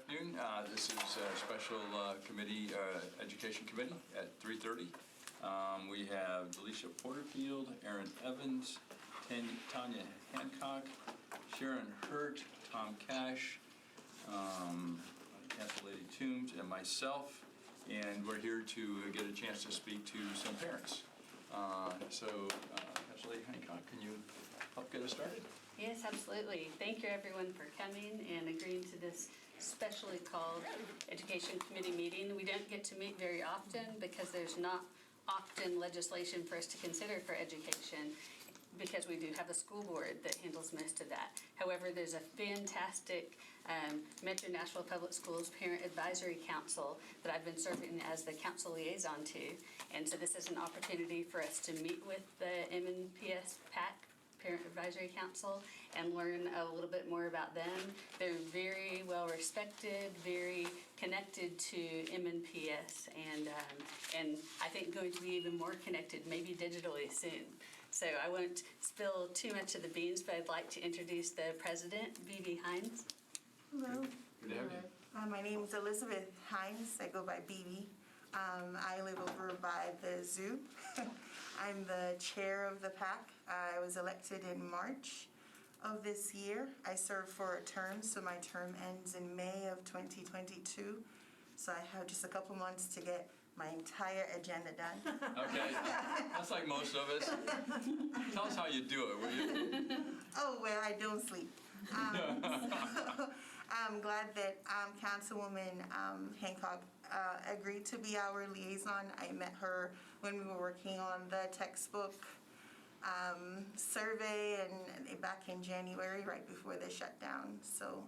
afternoon. This is a special committee, education committee at 3:30. We have Alicia Porterfield, Aaron Evans, Tanya Hancock, Sharon Hurt, Tom Cash, Council Lady Toombs, and myself. And we're here to get a chance to speak to some parents. Council Lady Hancock, can you help get us started? Yes, absolutely. Thank you, everyone, for coming and agreeing to this specially called Education Committee meeting. We don't get to meet very often because there's not often legislation for us to consider for education, because we do have a school board that handles most of that. However, there's a fantastic Metro Nashville Public Schools Parent Advisory Council that I've been serving as the council liaison to. And so this is an opportunity for us to meet with the MNPS PAC, Parent Advisory Council, and learn a little bit more about them. They're very well respected, very connected to MNPS, and I think going to be even more connected, maybe digitally soon. So I won't spill too much of the beans, but I'd like to introduce the president, BB Hines. Hello. Good to have you. My name is Elizabeth Hines. I go by BB. I live over by the zoo. I'm the chair of the PAC. I was elected in March of this year. I serve for a term, so my term ends in May of 2022. So I have just a couple months to get my entire agenda done. Okay, that's like most of us. Tell us how you do it, will you? Oh, well, I don't sleep. I'm glad that Councilwoman Hancock agreed to be our liaison. I met her when we were working on the textbook survey and back in January, right before the shutdown. So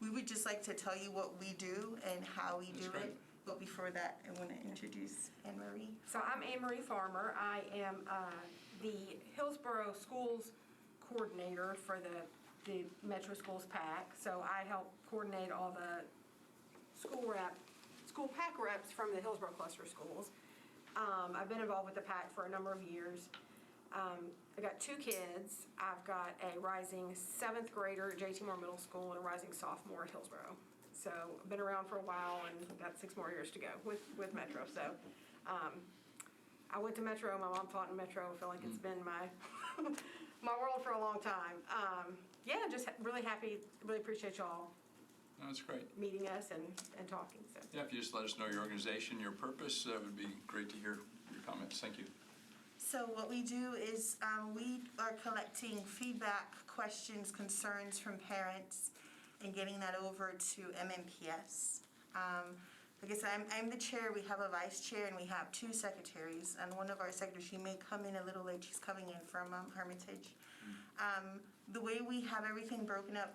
we would just like to tell you what we do and how we do it. But before that, I want to introduce Anne Marie. So I'm Anne Marie Farmer. I am the Hillsborough Schools coordinator for the Metro Schools PAC. So I help coordinate all the school PAC reps from the Hillsborough cluster schools. I've been involved with the PAC for a number of years. I got two kids. I've got a rising 7th grader at J.T. Moore Middle School and a rising sophomore at Hillsborough. So I've been around for a while and got 6 more years to go with Metro. So I went to Metro. My mom taught in Metro. I feel like it's been my my world for a long time. Yeah, just really happy. Really appreciate y'all. That's great. Meeting us and talking. So Yeah, if you just let us know your organization, your purpose, that would be great to hear your comments. Thank you. So what we do is we are collecting feedback, questions, concerns from parents, and getting that over to MNPS. Like I said, I'm the chair. We have a vice chair and we have 2 secretaries. And one of our secretaries, she may come in a little late. She's coming in from Hermitage. The way we have everything broken up,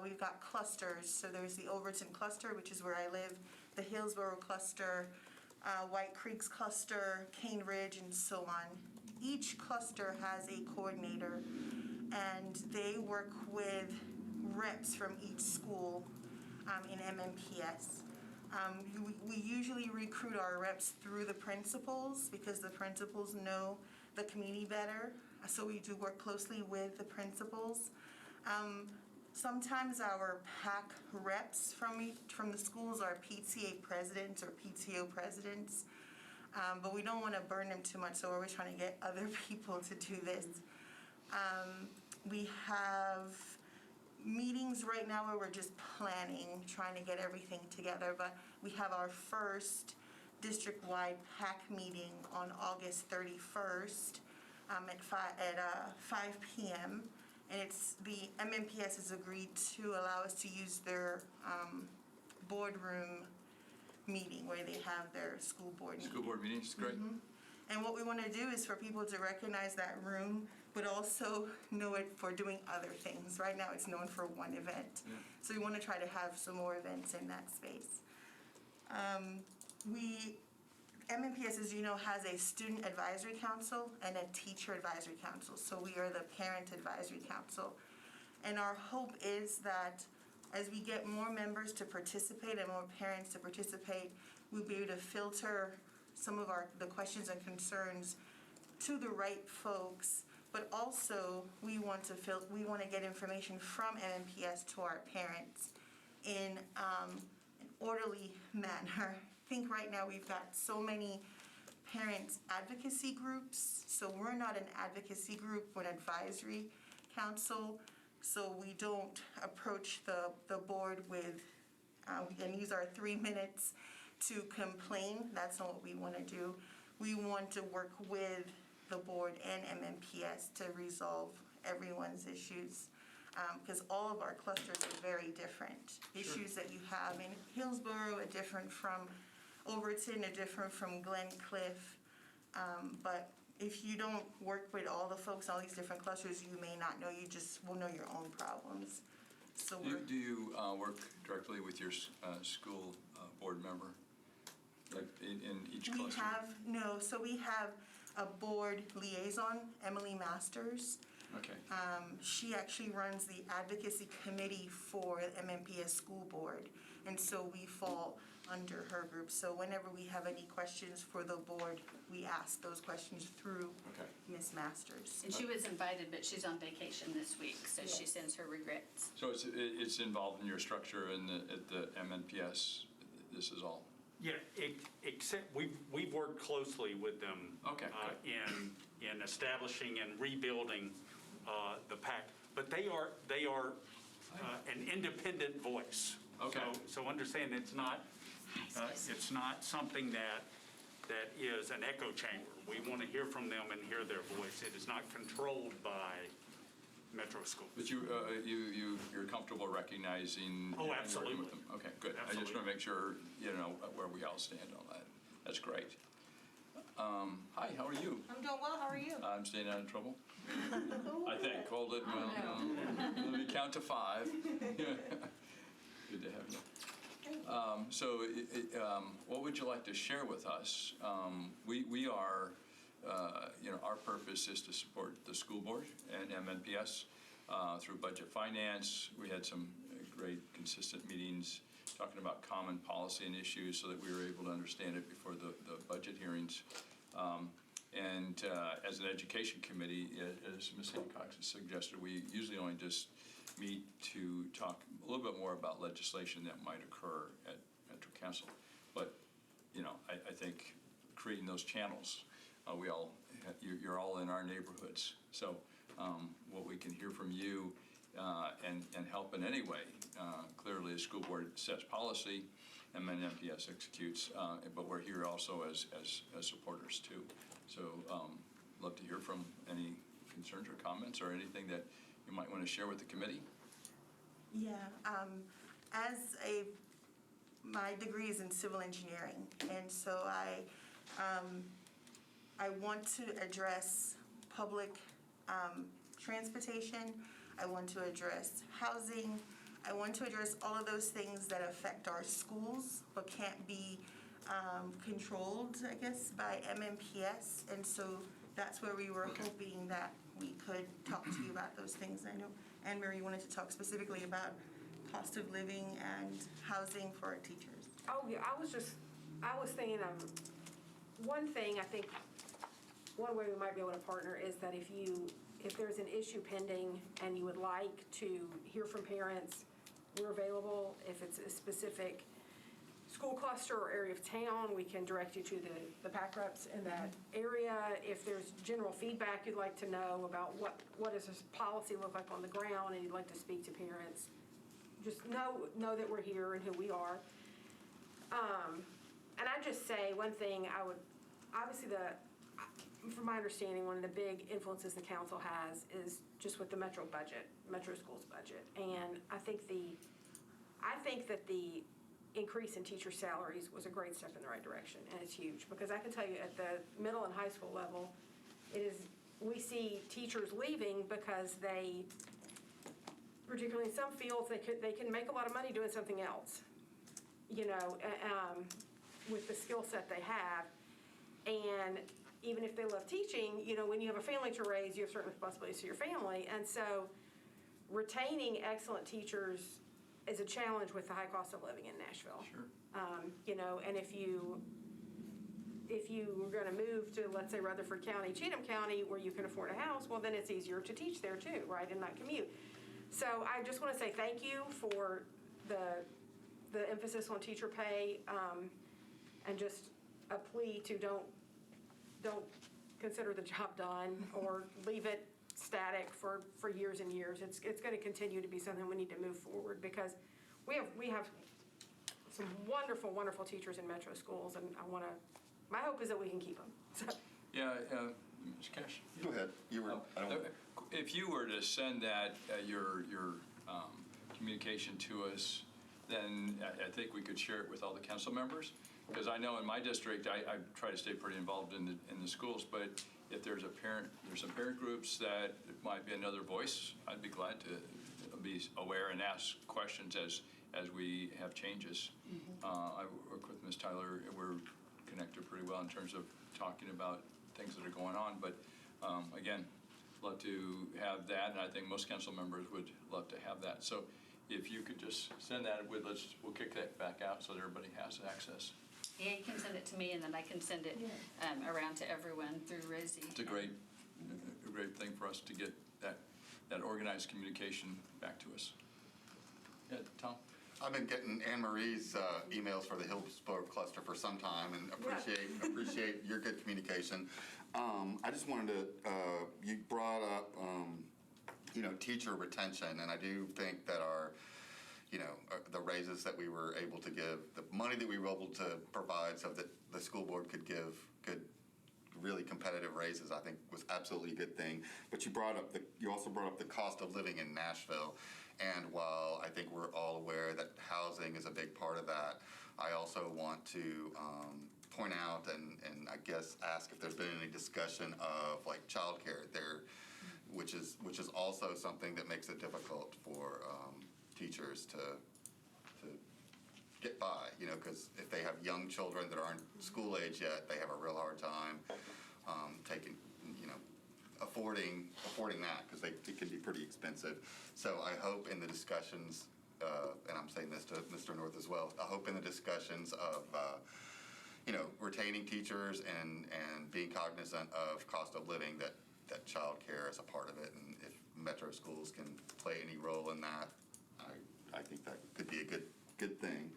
we've got clusters. So there's the Overton cluster, which is where I live, the Hillsborough cluster, White Creek's cluster, Cane Ridge, and so on. Each cluster has a coordinator, and they work with reps from each school in MNPS. We usually recruit our reps through the principals because the principals know the community better. So we do work closely with the principals. Sometimes our PAC reps from the schools are PTA presidents or PTO presidents, but we don't want to burn them too much, so we're always trying to get other people to do this. We have meetings right now where we're just planning, trying to get everything together, but we have our first district-wide PAC meeting on August 31st at 5 p.m. And it's the MNPS has agreed to allow us to use their boardroom meeting where they have their school board meeting. School board meetings, great. And what we want to do is for people to recognize that room, but also know it for doing other things. Right now it's known for one event. Yeah. So we want to try to have some more events in that space. MNPS, as you know, has a student advisory council and a teacher advisory council. So we are the parent advisory council. And our hope is that as we get more members to participate and more parents to participate, we'll be able to filter some of the questions and concerns to the right folks, but also we want to get information from MNPS to our parents in orderly manner. I think right now we've got so many parent advocacy groups, so we're not an advocacy group, we're an advisory council, so we don't approach the board with, and use our 3 minutes to complain. That's not what we want to do. We want to work with the board and MMPS to resolve everyone's issues, because all of our clusters are very different. Issues that you have in Hillsborough are different from Overton, are different from Glen Cliff. But if you don't work with all the folks, all these different clusters, you may not know, you just will know your own problems. So Do you work directly with your school board member, like in each cluster? We have a board liaison, Emily Masters. Okay. She actually runs the advocacy committee for MMPS school board, and so we fall under her group. So whenever we have any questions for the board, we ask those questions through Ms. Masters. And she was invited, but she's on vacation this week, so she sends her regrets. So it's involved in your structure at the MNPS, this is all? Yeah, except we've worked closely with them. Okay, in establishing and rebuilding the PAC, but they are an independent voice. Okay. So understand it's not something that is an echo chamber. We want to hear from them and hear their voice. It is not controlled by Metro Schools. But you're comfortable recognizing? Oh, and absolutely. working with them? Okay, good. I Absolutely. just want to make sure, you know, where we all stand on that. That's great. Hi, how are you? I'm doing well, how are you? I'm staying out of trouble? I think. Hold it. Well, let me count to 5. Good to have you. So what would you like to share with us? We are, our purpose is to support the school board and MNPS through budget finance. We had some great consistent meetings talking about common policy and issues so that we were able to understand it before the budget hearings. And as an education committee, as Ms. Hancock has suggested, we usually only just meet to talk a little bit more about legislation that might occur at Metro Council. But, I think creating those channels, you're all in our neighborhoods. So what we can hear from you and help in any way. Clearly, the school board sets policy and then MPS executes, but we're here also as supporters too. So love to hear from any concerns or comments or anything that you might want to share with the committee. Yeah, my degree is in civil engineering, and so I want to address public transportation. I want to address housing. I want to address all of those things that affect our schools but can't be controlled, I guess, by MMPS. And so that's where we were hoping that we could talk to you about those things. I know Anne Marie wanted to talk specifically about cost of living and housing for our teachers. Oh, yeah, I was thinking of one thing. I think one way we might be able to partner is that if there's an issue pending and you would like to hear from parents, we're available. If it's a specific school cluster or area of town, we can direct you to the PAC reps in that area. If there's general feedback you'd like to know about what does this policy look like on the ground and you'd like to speak to parents, just know that we're here and who we are. And I just say one thing, obviously from my understanding, one of the big influences the council has is just with the Metro Schools budget. And I think that the increase in teacher salaries was a great step in the right direction, and it's huge, because I can tell you at the middle and high school level, we see teachers leaving because they, particularly in some fields, they can make a lot of money doing something else, with the skill set they have. And even if they love teaching, when you have a family to raise, you have certain responsibilities to your family. And so retaining excellent teachers is a challenge with the high cost of living in Nashville. Sure. And if you were going to move to, let's say, Rutherford County, Cheatham County, where you can afford a house, well, then it's easier to teach there too, right, and not commute. So I just want to say thank you for the the emphasis on teacher pay, and just a plea to don't consider the job done or leave it static for years and years. It's going to continue to be something we need to move forward, because we have some wonderful, wonderful teachers in metro schools, and my hope is that we can keep them. So, Yeah, Mr. Cash? Go ahead. You were, I don't. If you were to send that, your communication to us, then I think we could share it with all the council members. Because I know in my district, I try to stay pretty involved in the schools, but if there's some parent groups that might be another voice, I'd be glad to be aware and ask questions as we have changes. I work with Ms. Tyler, and we're connected pretty well in terms of talking about things that are going on, but again, love to have that, and I think most council members would love to have that. So if you could just send that, we'll kick that back out so that everybody has access. Yeah, you can send it to me, and then I can send it around to everyone through Rosie. It's a great thing for us to get that organized communication back to us. Yeah, Tom? I've been getting Anne Marie's emails for the Hillsborough cluster for some time, and appreciate your good communication. I just wanted to, you brought up, teacher retention, and I do think that the raises that we were able to give, the money that we were able to provide so that the school board could give good, really competitive raises, I think was absolutely a good thing. But you also brought up the cost of living in Nashville. And while I think we're all aware that housing is a big part of that, I also want to point out and I guess ask if there's been any discussion of like childcare there, which is also something that makes it difficult for teachers to get by, because if they have young children that aren't school age yet, they have a real hard time taking, affording that, because it can be pretty expensive. So I hope in the discussions, and I'm saying this to Mr. North as well, I hope in the discussions of, retaining teachers and being cognizant of cost of living, that child care is a part of it. And if metro schools can play any role in that, I think that could be a good thing.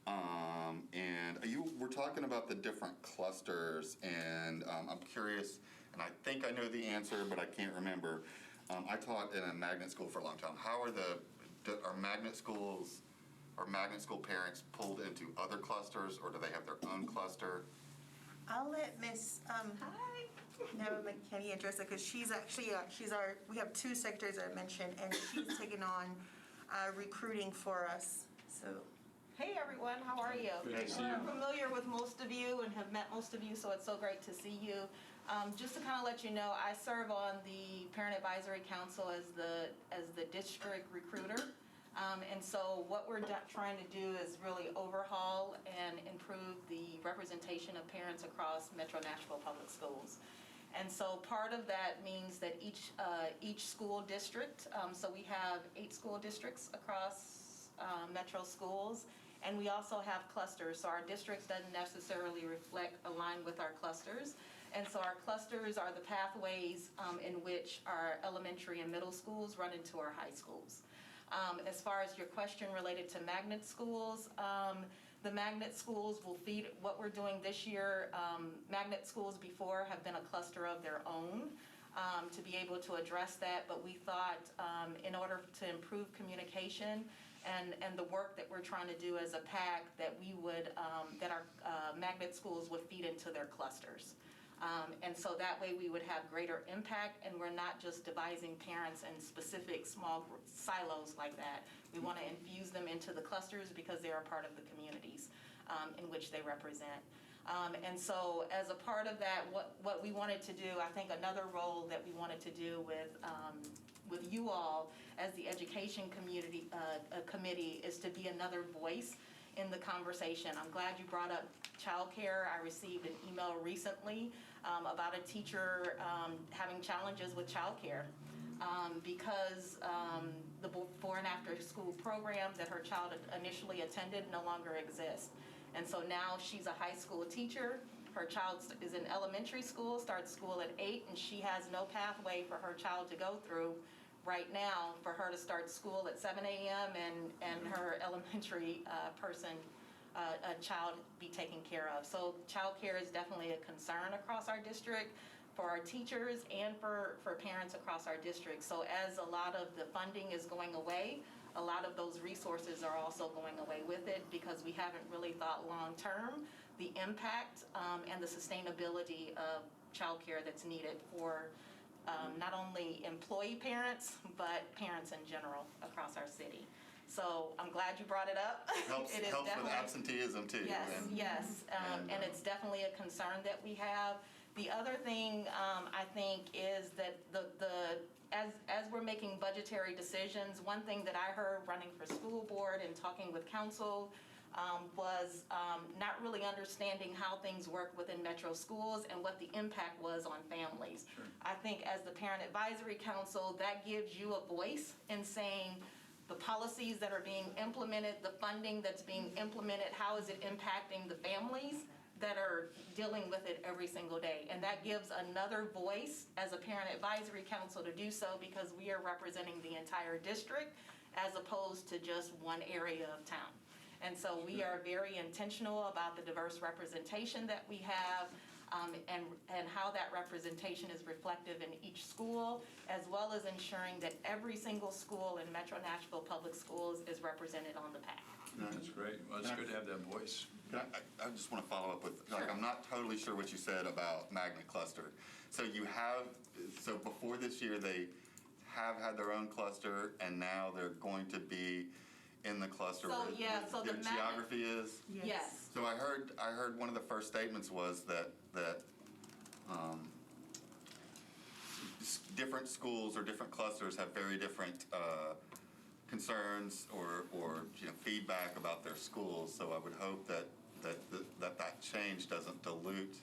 And we're talking about the different clusters, and I'm curious, and I think I know the answer, but I can't remember. I taught in a magnet school for a long time. How are magnet school parents pulled into other clusters, or do they have their own cluster? I'll let Miss Neva McKinney address it, because she's actually, we have two secretaries I mentioned, and she's taken on recruiting for us, so. Hey everyone, how are you? Good to see you. I'm familiar with most of you and have met most of you, so it's so great to see you. Just to kind of let you know, I serve on the Parent Advisory Council as the district recruiter. And so what we're trying to do is really overhaul and improve the representation of parents across Metro Nashville Public Schools. And so part of that means that each school district, so we have 8 school districts across Metro schools, and we also have clusters. So our districts doesn't necessarily align with our clusters. And so our clusters are the pathways in which our elementary and middle schools run into our high schools. As far as your question related to magnet schools, the magnet schools will feed what we're doing this year. Magnet schools before have been a cluster of their own to be able to address that, but we thought in order to improve communication and the work that we're trying to do as a PAC, that we would, that our magnet schools would feed into their clusters. And so that way we would have greater impact, and we're not just devising parents in specific small silos like that. We want to infuse them into the clusters because they are part of the communities in which they represent. And so as a part of that, what we wanted to do, I think another role that we wanted to do with you all as the education community committee is to be another voice in the conversation. I'm glad you brought up childcare. I received an email recently about a teacher having challenges with childcare because the before and after school program that her child initially attended no longer exists. And so now she's a high school teacher. Her child is in elementary school, starts school at 8, and she has no pathway for her child to go through right now for her to start school at 7 a.m. and her elementary child be taken care of. So childcare is definitely a concern across our district for our teachers and for parents across our district. So as a lot of the funding is going away, a lot of those resources are also going away with it because we haven't really thought long-term the impact and the sustainability of childcare that's needed for not only employee parents, but parents in general across our city. So I'm glad you brought it up. Helps It is with definitely- absenteeism too. Yes, and- yes, and it's definitely a concern that we have. The other thing, I think, is that as we're making budgetary decisions, one thing that I heard running for school board and talking with council was not really understanding how things work within metro schools and what the impact was on families. I think as the Parent Advisory Council, that gives you a voice in saying the policies that are being implemented, the funding that's being implemented, how is it impacting the families that are dealing with it every single day. And that gives another voice as a Parent Advisory Council to do so because we are representing the entire district as opposed to just one area of town. And so we are very intentional about the diverse representation that we have and how that representation is reflective in each school, as well as ensuring that every single school in Metro Nashville Public Schools is represented on the PAC. That's great. Well, it's good to have that voice. I just want to follow up with, like, I'm not totally sure what you said about magnet cluster. So so before this year, they have had their own cluster, and now they're going to be in the cluster So, where yeah, so the their magnet- geography is? Yes. So I heard one of the first statements was that different schools or different clusters have very different concerns or feedback about their schools. So I would hope that change doesn't dilute.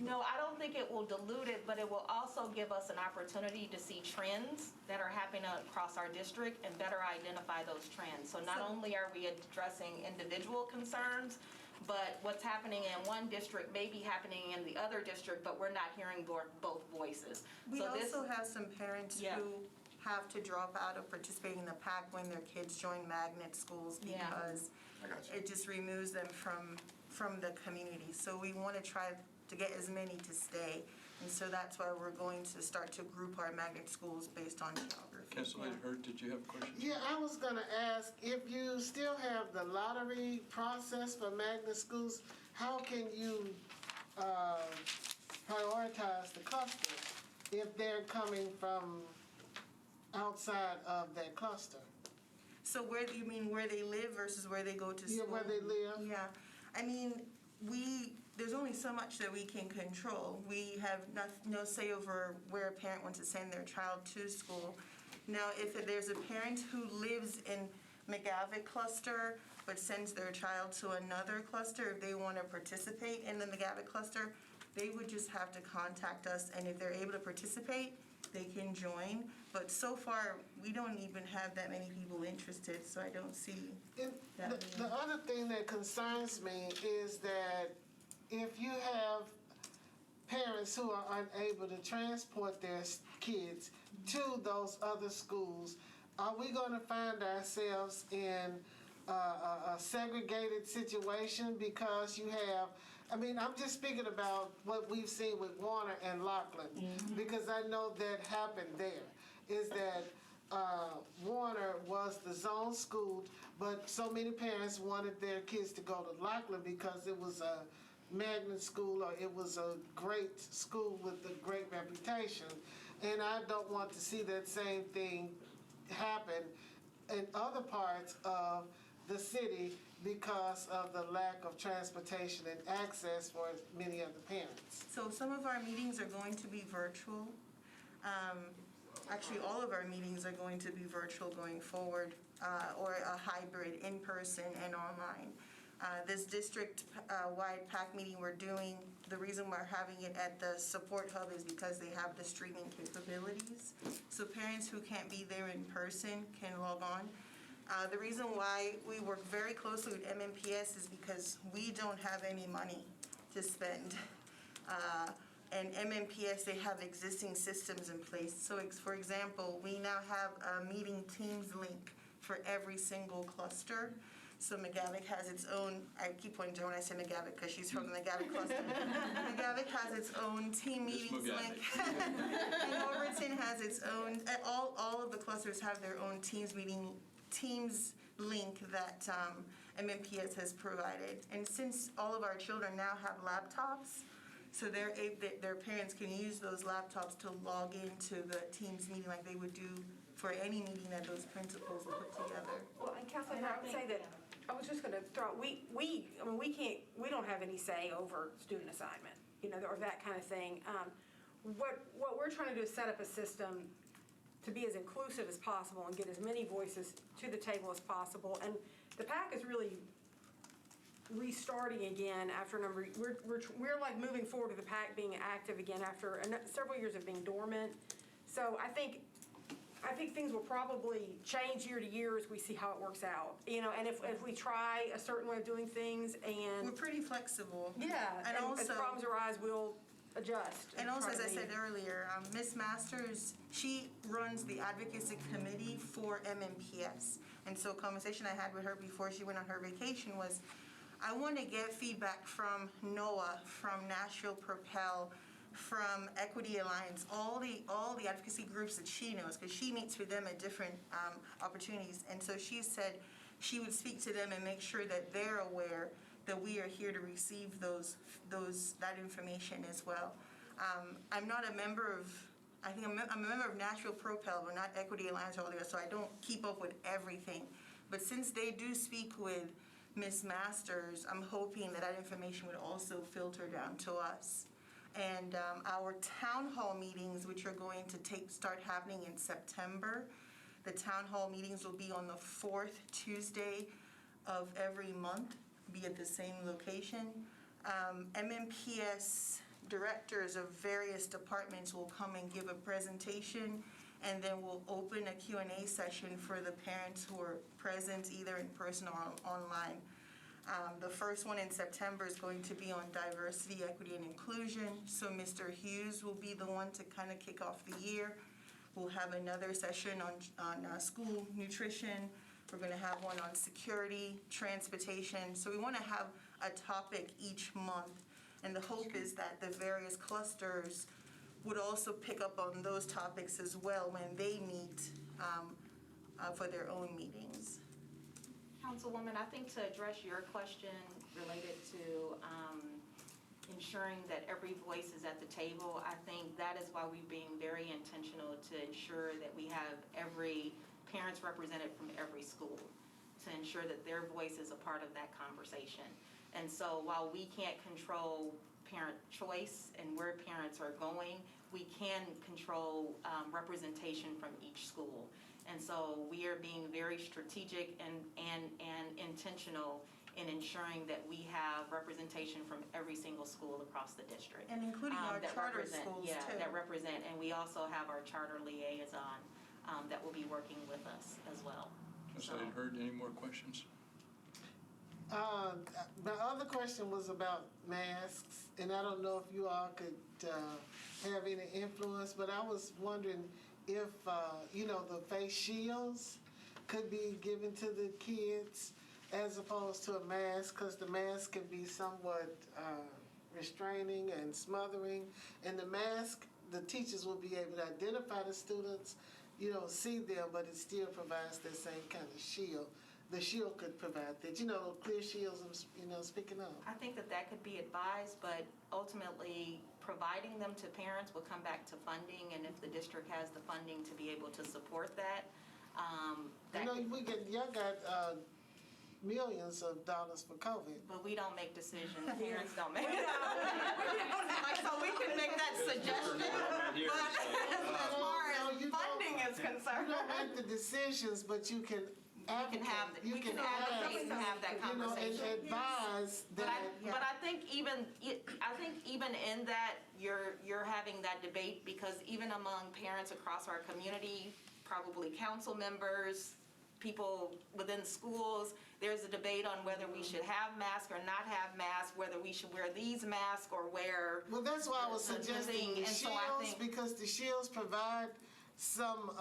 No, I don't think it will dilute it, but it will also give us an opportunity to see trends that are happening across our district and better identify those trends. So not only are we addressing individual concerns, but what's happening in one district may be happening in the other district, but we're not hearing both voices. We So this- also have some parents Yeah. who have to drop out of participating in the PAC when their kids join magnet schools Yeah. because I got you. it just removes them from the community. So we want to try to get as many to stay. And so that's why we're going to start to group our magnet schools based on geography. Councilor Hurt, did you have a question? Yeah, I was gonna ask, if you still have the lottery process for magnet schools, how can you prioritize the cluster if they're coming from outside of that cluster? So where, you mean where they live versus where they go to school? Yeah, where they live. Yeah, I mean, there's only so much that we can control. We have no say over where a parent wants to send their child to school. Now, if there's a parent who lives in McGavick cluster but sends their child to another cluster, if they want to participate in the McGavick cluster, they would just have to contact us, and if they're able to participate, they can join. But so far, we don't even have that many people interested, so I don't see And that. the other thing that concerns me is that if you have parents who are unable to transport their kids to those other schools, are we going to find ourselves in a segregated situation because you have, I mean, I'm just speaking about what we've seen with Warner and Lockland, because I know that happened there, is that Warner was the zone school, but so many parents wanted their kids to go to Lockland because it was a magnet school or it was a great school with a great reputation. And I don't want to see that same thing happen in other parts of the city because of the lack of transportation and access for many of the parents. So some of our meetings are going to be virtual. Actually, all of our meetings are going to be virtual going forward, or a hybrid, in-person and online. This district-wide PAC meeting we're doing, the reason we're having it at the support hub is because they have the streaming capabilities. So parents who can't be there in person can log on. The reason why we work very closely with MMPS is because we don't have any money to spend. And MMPS, they have existing systems in place. So for example, we now have a meeting Teams link for every single cluster. So McGavick has its own, I keep pointing to her when I say McGavick because she's from the McGavick cluster. McGavick has its own team meetings link. And Overton has its own, all of the clusters have their own Teams link that MMPS has provided. And since all of our children now have laptops, so their parents can use those laptops to log into the Teams meeting like they would do for any meeting that those principals would put together. Well, and Councilman, I would say that, I was just gonna throw, we don't have any say over student assignment, or that kind of thing. What we're trying to do is set up a system to be as inclusive as possible and get as many voices to the table as possible. And the PAC is really restarting again after a number, we're like moving forward with the PAC being active again after several years of being dormant. So I think things will probably change year to year as we see how it works out. And if we try a certain way of doing things and We're pretty flexible. yeah, And as also- problems arise, we'll adjust. And also, try as to I be- said earlier, Ms. Masters, she runs the advocacy committee for MMPS. And so a conversation I had with her before she went on her vacation was, I want to get feedback from NOAA, from Nashville Propel, from Equity Alliance, all the advocacy groups that she knows, because she meets with them at different opportunities. And so she said she would speak to them and make sure that they're aware that we are here to receive that information as well. I'm not a member of, I'm a member of Nashville Propel, but not Equity Alliance or all the others, so I don't keep up with everything. But since they do speak with Ms. Masters, I'm hoping that information would also filter down to us. And our town hall meetings, which are going to start happening in September, the town hall meetings will be on the 4th Tuesday of every month, be at the same location. MMPS directors of various departments will come and give a presentation, and then we'll open a Q&A session for the parents who are present either in person or online. The first one in September is going to be on diversity, equity, and inclusion. So Mr. Hughes will be the one to kind of kick off the year. We'll have another session on school nutrition. We're going to have one on security, transportation. So we want to have a topic each month. And the hope is that the various clusters would also pick up on those topics as well when they meet for their own meetings. Councilwoman, I think to address your question related to ensuring that every voice is at the table, I think that is why we're being very intentional to ensure that we have every parents represented from every school to ensure that their voice is a part of that conversation. And so while we can't control parent choice and where parents are going, we can control representation from each school. And so we are being very strategic and intentional in ensuring that we have representation from every single school across the district. And including our charter schools, yeah, too. that represent, and we also have our charter liaison that will be working with us as well. So I heard any more questions? My other question was about masks, and I don't know if you all could have any influence, but I was wondering if, the face shields could be given to the kids as opposed to a mask, because the mask can be somewhat restraining and smothering. And the mask, the teachers will be able to identify the students. You don't see them, but it still provides that same kind of shield. The shield could provide that, clear shields, speaking of. I think that could be advised, but ultimately providing them to parents will come back to funding, and if the district has the funding to be able to support that, y'all got millions of dollars for COVID. but we don't make decisions, parents don't make so we can make that suggestion, but as far as funding is concerned. You don't make the decisions, but you can advocate. We can advocate and have that conversation. And advise that. But I think even in that, you're having that debate, because even among parents across our community, probably council members, people within schools. There's a debate on whether we should have masks or not have masks, whether we should wear these masks or wear. Well, that's why I was the suggesting thing. the And so I shields, think- because the shields provide some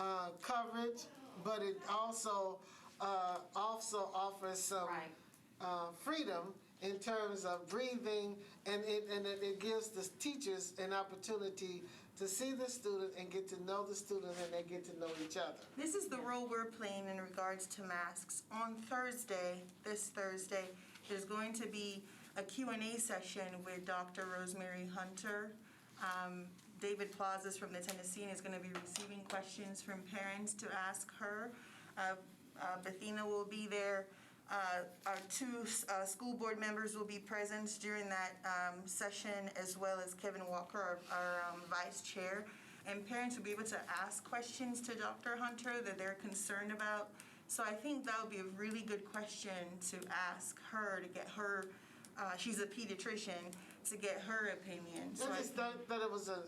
coverage, but it also offers some Right. freedom in terms of breathing, and it gives the teachers an opportunity to see the student and get to know the student, and they get to know each other. This is the role we're playing in regards to masks. On Thursday, this Thursday, there's going to be a Q&A session with Dr. Rosemary Hunter. David Plazas from the Tennessean is going to be receiving questions from parents to ask her. Bethina will be there. Our two school board members will be present during that session, as well as Kevin Walker, our vice chair. And parents will be able to ask questions to Dr. Hunter that they're concerned about. So I think that would be a really good question to ask her, to get her, she's a pediatrician, to get her opinion. So I I just thought that it was a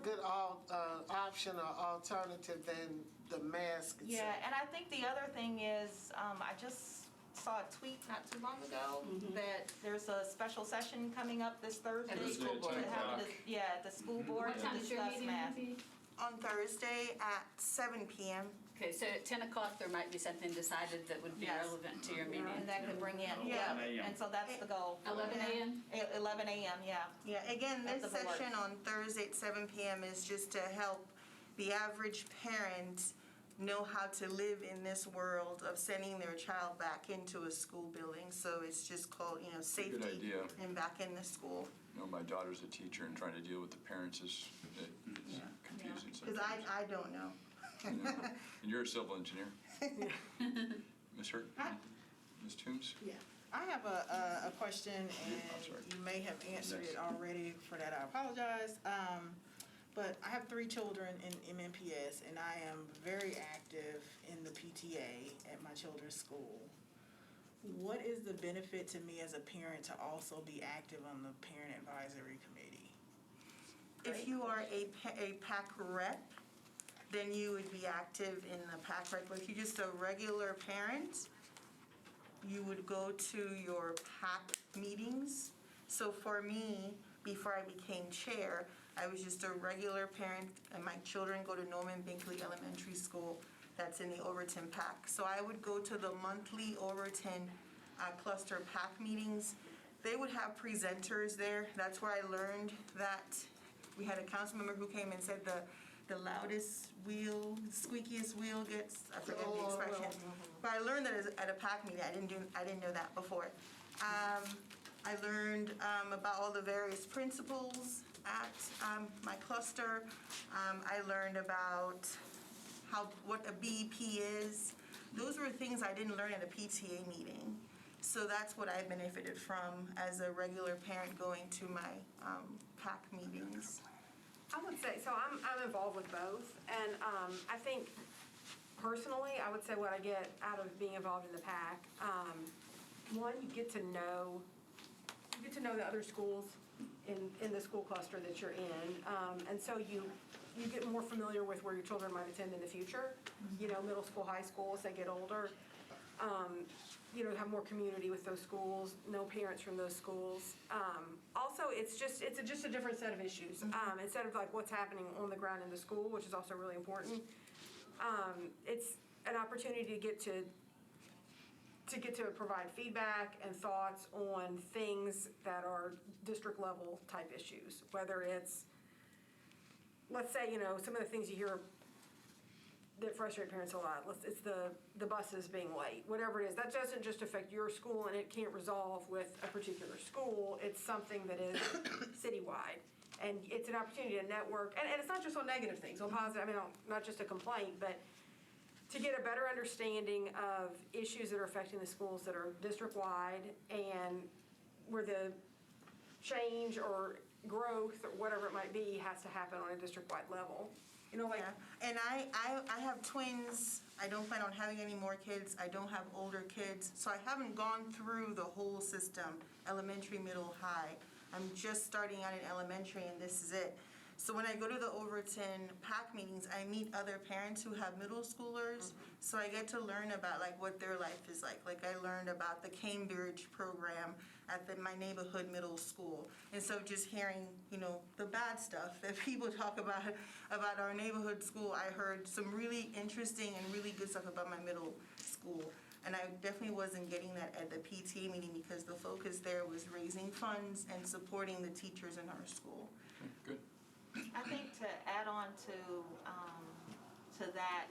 good option or alternative than the mask itself. Yeah, and I think the other thing is, I just saw a tweet not too long ago that there's a special session coming up this Thursday. At the school board. At the school board What to time is your discuss meeting masks. gonna be? on Thursday at 7 p.m. Okay, so at 10 o'clock, there might be something decided that would be Yes. relevant to your meeting. And that could bring in, Yeah. and so that's the goal. 11 a.m.? 11 a.m., yeah. Yeah, again, At this the board. session on Thursday at 7 p.m. is just to help the average parent know how to live in this world of sending their child back into a school building. So it's just called, safety idea. and back in the school. My daughter's a teacher, and trying to deal with the parents is confusing Because sometimes. I don't know. And you're a civil engineer. Ms. Hurt? Ms. Toombs? Yeah, I have a question, and sorry. you may have answered it already. For that, I apologize. But I have 3 children in MNPS, and I am very active in the PTA at my children's school. What is the benefit to me as a parent to also be active on the parent advisory committee? If you are a PAC rep, then you would be active in the PAC rep. But if you're just a regular parent, you would go to your PAC meetings. So for me, before I became chair, I was just a regular parent, and my children go to Norman Binkley Elementary School. That's in the Overton PAC. So I would go to the monthly Overton cluster PAC meetings. They would have presenters there. That's where I learned that. We had a council member who came and said the loudest wheel, squeakiest wheel gets, I forget the expression. But I learned that at a PAC meeting. I didn't know that before. I learned about all the various principles at my cluster. I learned about what a BEP is. Those were things I didn't learn at a PTA meeting. So that's what I benefited from as a regular parent going to my PAC meetings. I would say, so I'm involved with both, and I think personally, I would say what I get out of being involved in the PAC, one, you get to know the other schools in the school cluster that you're in, and so you get more familiar with where your children might attend in the future, middle school, high school, as they get older. Have more community with those schools, know parents from those schools. Also, it's just a different set of issues. Instead of like what's happening on the ground in the school, which is also really important, it's an opportunity to get to provide feedback and thoughts on things that are district level type issues. Whether it's, let's say, some of the things you hear that frustrate parents a lot. It's the buses being late, whatever it is. That doesn't just affect your school, and it can't resolve with a particular school. It's something that is citywide. And it's an opportunity to network. And it's not just on negative things, on positive, not just a complaint, but to get a better understanding of issues that are affecting the schools that are district-wide, and where the change or growth or whatever it might be has to happen on a district-wide level. Yeah, and I have twins. I don't plan on having any more kids. I don't have older kids. So I haven't gone through the whole system, elementary, middle, high. I'm just starting out in elementary, and this is it. So when I go to the Overton PAC meetings, I meet other parents who have middle schoolers. So I get to learn about like what their life is like. Like I learned about the Cambridge program at my neighborhood middle school. And so just hearing, the bad stuff that people talk about our neighborhood school, I heard some really interesting and really good stuff about my middle school. And I definitely wasn't getting that at the PTA meeting because the focus there was raising funds and supporting the teachers in our school. Good. I think to add on to that,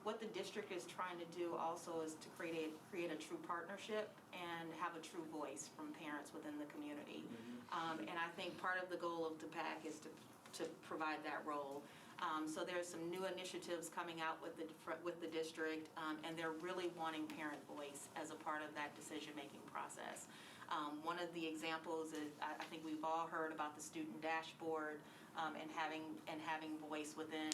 what the district is trying to do also is to create a true partnership and have a true voice from parents within the community. And I think part of the goal of the PAC is to provide that role. So there's some new initiatives coming out with the district, and they're really wanting parent voice as a part of that decision-making process. One of the examples is, I think we've all heard about the student dashboard, and having voice within,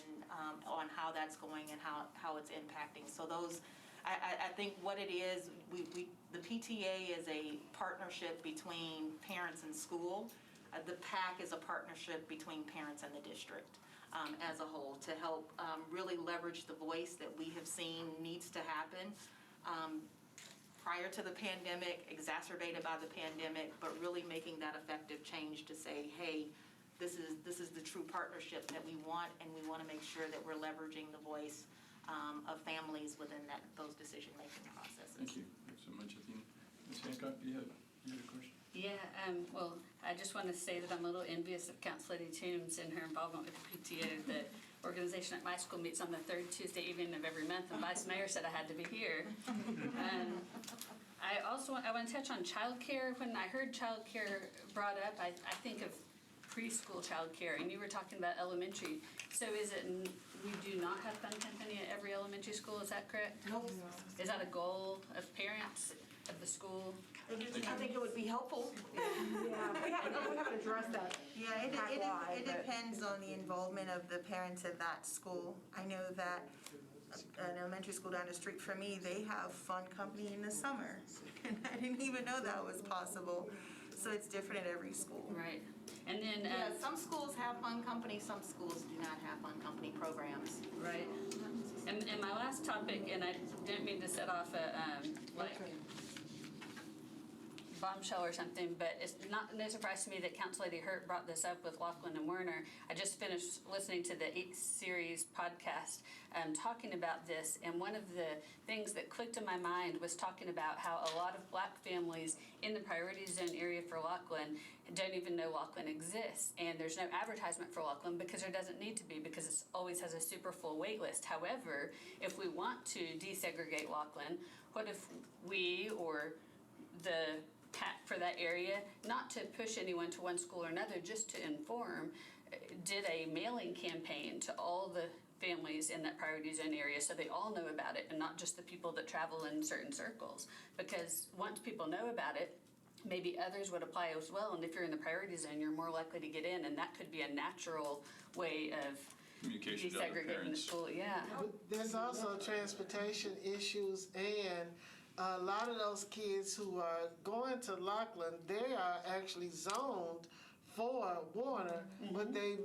on how that's going and how it's impacting. So those, I think what it is, the PTA is a partnership between parents and school. The PAC is a partnership between parents and the district as a whole to help really leverage the voice that we have seen needs to happen prior to the pandemic, exacerbated by the pandemic, but really making that effective change to say, hey, this is the true partnership that we want, and we want to make sure that we're leveraging the voice of families within those decision-making processes. Thank you. Thanks so much, Athena. Ms. Hancock, you had a question? Yeah, well, I just want to say that I'm a little envious of Council Lady Toombs and her involvement with the PTA. The organization at my school meets on the third Tuesday evening of every month, and Vice Mayor said I had to be here. I want to touch on childcare. When I heard childcare brought up, I think of preschool childcare, and you were talking about elementary. So is it, we do not have fun company at every elementary school, is that correct? Nope. Is that a goal of parents of the school? I think it would be helpful. Yeah, we haven't addressed that. Yeah, it PAC-wide, but- depends on the involvement of the parents at that school. I know that an elementary school down the street from me, they have fun company in the summer. And I didn't even know that was possible. So it's different at every school. Right. And then, Yeah, some schools have fun company, some schools do not have fun company programs. right. And my last topic, and I didn't mean to set off a, bombshell or something, but it's no surprise to me that Council Lady Hurt brought this up with Lachlan and Werner. I just finished listening to the 8 series podcast talking about this, and one of the things that clicked in my mind was talking about how a lot of Black families in the priority zone area for Lachlan don't even know Lachlan exists, and there's no advertisement for Lachlan because there doesn't need to be, because it always has a super full wait list. However, if we want to desegregate Lachlan, what if we or the PAC for that area, not to push anyone to one school or another, just to inform, did a mailing campaign to all the families in that priority zone area so they all know about it and not just the people that travel in certain circles? Because once people know about it, maybe others would apply as well, and if you're in the priority zone, you're more likely to get in, and that could be a natural way of Communication to other desegregating the parents. school. Yeah. But there's also transportation issues, and a lot of those kids who are going to Lachlan, they are actually zoned for Warner, but they,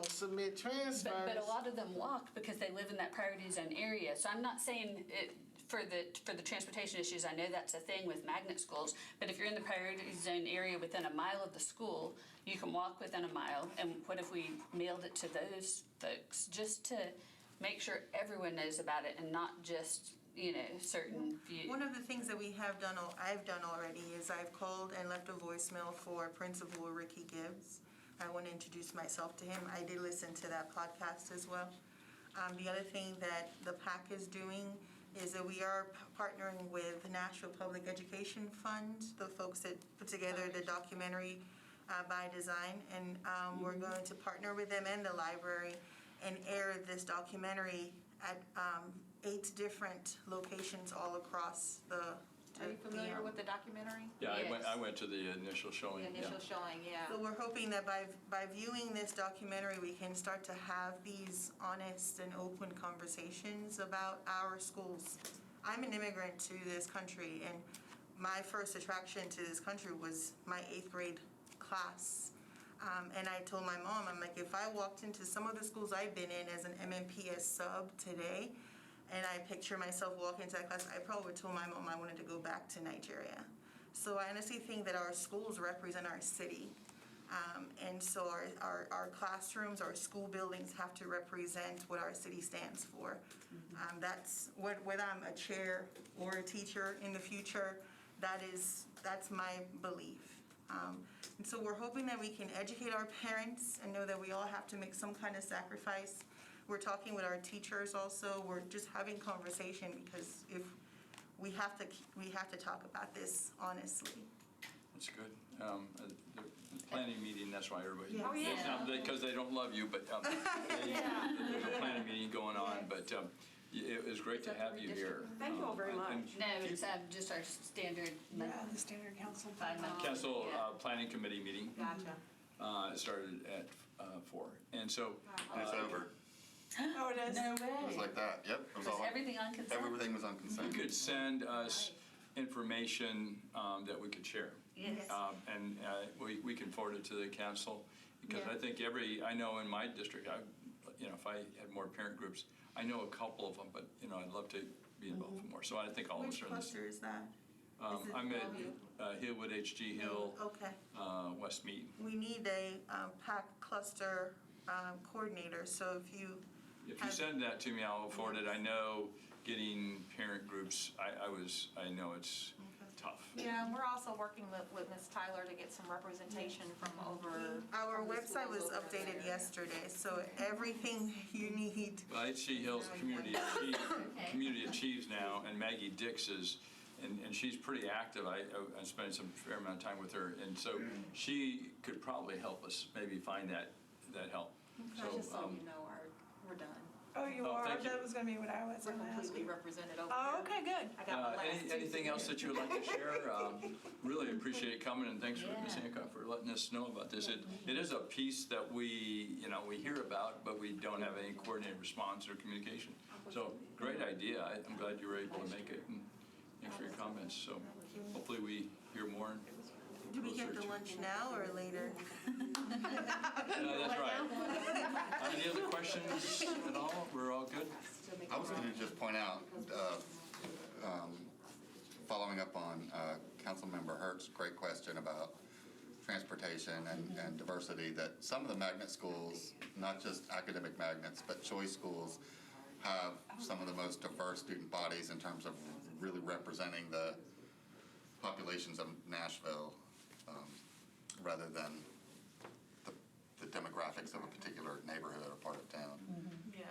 submit transfers. But a lot of them walk because they live in that priority zone area. So I'm not saying it, for the transportation issues, I know that's a thing with magnet schools, but if you're in the priority zone area within a mile of the school, you can walk within a mile. And what if we mailed it to those folks, just to make sure everyone knows about it and not just certain few? One of the things that I've done already is I've called and left a voicemail for Principal Ricky Gibbs. I want to introduce myself to him. I did listen to that podcast as well. The other thing that the PAC is doing is that we are partnering with the Nashville Public Education Fund, the folks that put together the documentary By Design, and we're going to partner with them and the library and air this documentary at 8 different locations all across the. Are you familiar with the documentary? Yeah, Yes. I went to the initial showing. The initial showing, yeah. So we're hoping that by viewing this documentary, we can start to have these honest and open conversations about our schools. I'm an immigrant to this country, and my first attraction to this country was my 8th grade class. And I told my mom, I'm like, if I walked into some of the schools I've been in as an MMPS sub today, and I picture myself walking into that class, I probably would told my mom I wanted to go back to Nigeria. So I honestly think that our schools represent our city. And so our classrooms, our school buildings have to represent what our city stands for. That's, whether I'm a chair or a teacher in the future, that's my belief. And so we're hoping that we can educate our parents and know that we all have to make some kind of sacrifice. We're talking with our teachers also. We're just having conversation because if we have to talk about this honestly. That's good. The planning meeting, that's why everybody. Oh, yeah. Because they don't love you, but there's a planning meeting going on, but it was great to have you here. Thank you all very much. No, it's just our standard The standard council. 5 months. Council Planning Committee meeting. Gotcha. It started at 4. And so. And it's over. Oh, it is? No It was way. like that, yep. It was Was all, everything on consent? everything was on consent. You could send us information that we could share. Yes. And we can forward it to the council, because I think I know in my district, if I had more parent groups, I know a couple of them, but, I'd love to be involved more. So I think all of us Which are in this. cluster is that? Is it I'm Bellevue? at Hillwood, HG Hill, Okay. West Mead. We need a PAC cluster coordinator, so if you If you send that to me, I'll forward it. I know getting parent groups, I know it's tough. Yeah, and we're also working with Ms. Tyler to get some representation from over. Our from the website was schools over updated there. yesterday, so everything you need. Well, HG Hill's Community Achieves now, and Maggie Dix is, and she's pretty active. I spent some fair amount of time with her, and so she could probably help us maybe find that help. Just so you know, we're done. Oh, you Oh, are? thank you. That was gonna be what I was We're gonna ask. completely represented over Oh, here. okay, good. I got my last two. Anything else that you would like to share? Really appreciate coming, and thanks for Ms. Hancock for letting us know about this. It is a piece that we hear about, but we don't have any coordinated response or communication. So great idea. I'm glad you were able to make it, and thanks for your comments. So hopefully we hear more. Do we get the lunch now or later? That's right. Any other questions at all? We're all good? I was going to just point out, following up on Councilmember Hurt's great question about transportation and diversity, that some of the magnet schools, not just academic magnets, but choice schools, have some of the most diverse student bodies in terms of really representing the populations of Nashville, rather than the demographics of a particular neighborhood or part of town. Yeah.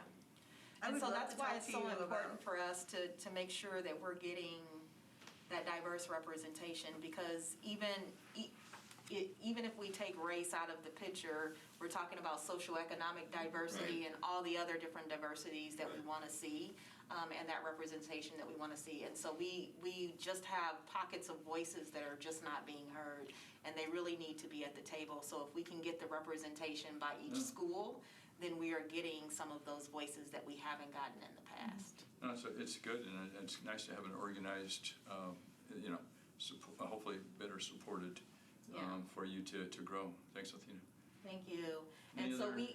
I And would so love that's to why talk it's to so you important about- for us to make sure that we're getting that diverse representation, because even if we take race out of the picture, we're talking about socioeconomic diversity and all the other different diversities that we want to see, and that representation that we want to see. And so we just have pockets of voices that are just not being heard, and they really need to be at the table. So if we can get the representation by each school, then we are getting some of those voices that we haven't gotten in the past. No, so it's good, and it's nice to have an organized, hopefully better supported for you to grow. Thanks, Athena. Thank you. Any And so other-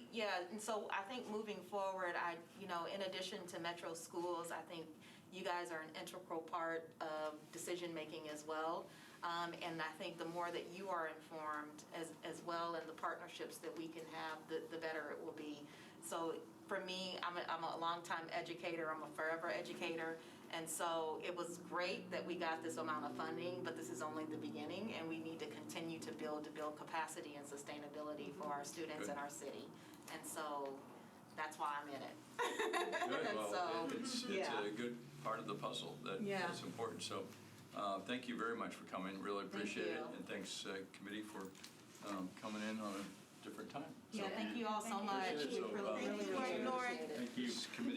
and so I think moving forward, in addition to Metro Schools, I think you guys are an integral part of decision-making as well. And I think the more that you are informed as well, and the partnerships that we can have, the better it will be. So for me, I'm a longtime educator, I'm a forever educator. And so it was great that we got this amount of funding, but this is only the beginning, and we need to continue to build capacity and sustainability for our students and our city. And so that's why I'm in it. Good, well, So, it's yeah. a good part of the puzzle that's important. So thank you very much for coming, really appreciate it. you. And thanks, committee, for coming in on a different time. Yeah, thank you all so much. Appreciate it. So, We really thank you, Lauren. appreciate it. Thank you. Committee